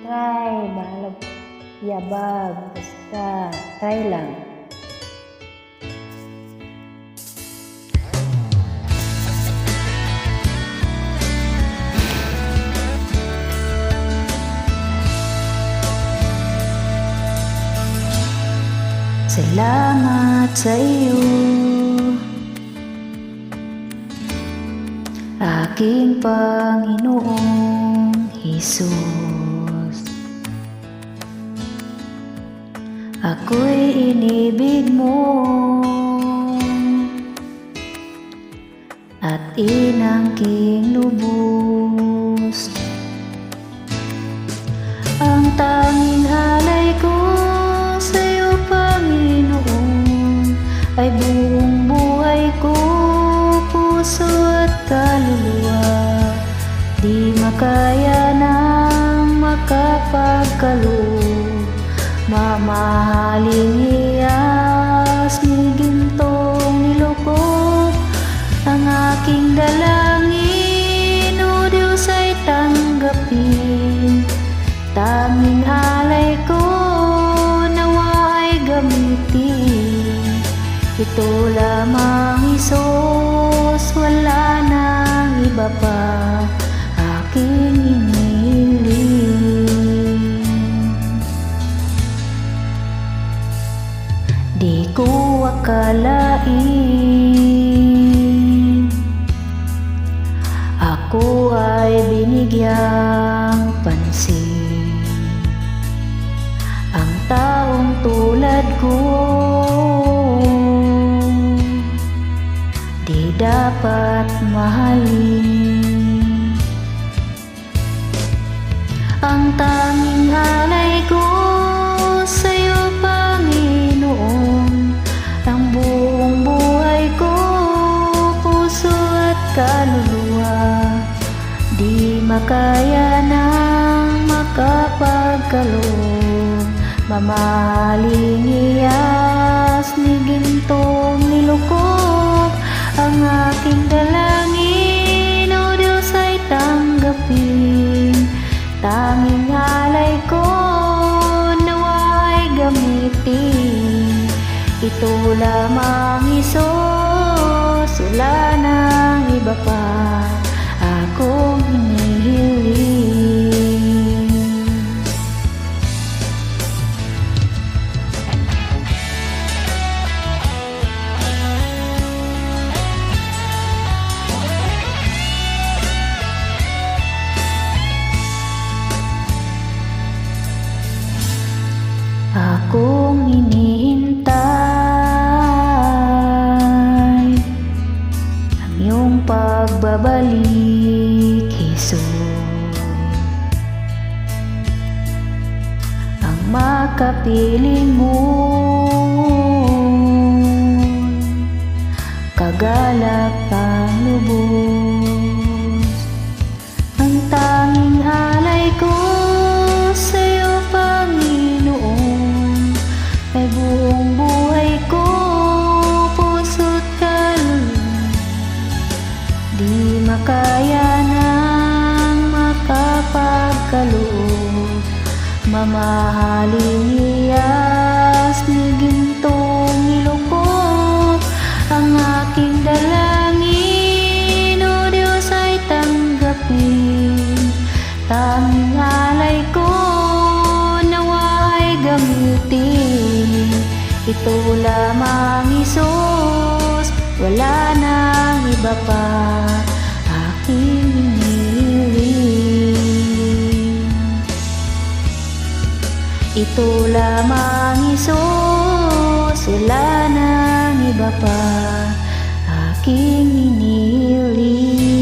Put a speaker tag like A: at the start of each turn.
A: try, balag yabag, basta try lang. Salamat sa iyo, aking Panginoong Hesus. Ako'y inibig mo at inangking lubos. Ang tanging alay ko sa'yo, Panginoon, ay buong buhay ko, puso at kaluluwa. Di makaya nang makapagkaloob, mamahaling iyas ni gintong nilukog. Ang aking dalangin, o Diyos, ay tanggapin. Tanging alay ko nawa ay gamitin. Ito lamang, Hesus, wala nang iba pa aking inihiling. Di ko akalain ako ay binigyang pansin. Ang taong tulad ko di dapat mahalin. Ang tanging alay ko sa'yo, Panginoon, ang buong buhay ko, puso at kaluluwa. Di makaya nang makapagkaloob, mamahaling iyas ni gintong nilukog. Ang aking dalangin, o Diyos, ay tanggapin. Tanging alay ko nawa ay gamitin. Ito lamang, Hesus, wala nang iba pa akong hinihiling. Akong hinihintay ang iyong pagbabalik, Hesus. Ang makapiling mo kagalak ang lubos. Ang tanging alay ko sa'yo, Panginoon, ay buong buhay ko, puso't kaluluwa. Di makaya nang makapagkaloob, mamahaling iyas ni gintong nilukog. Ang aking dalangin, o Diyos, ay tanggapin. Tanging alay ko nawa ay gamitin. Ito lamang, Hesus, wala nang iba pa aking hinihiling. Ito lamang, Hesus, wala nang iba pa aking hinihiling.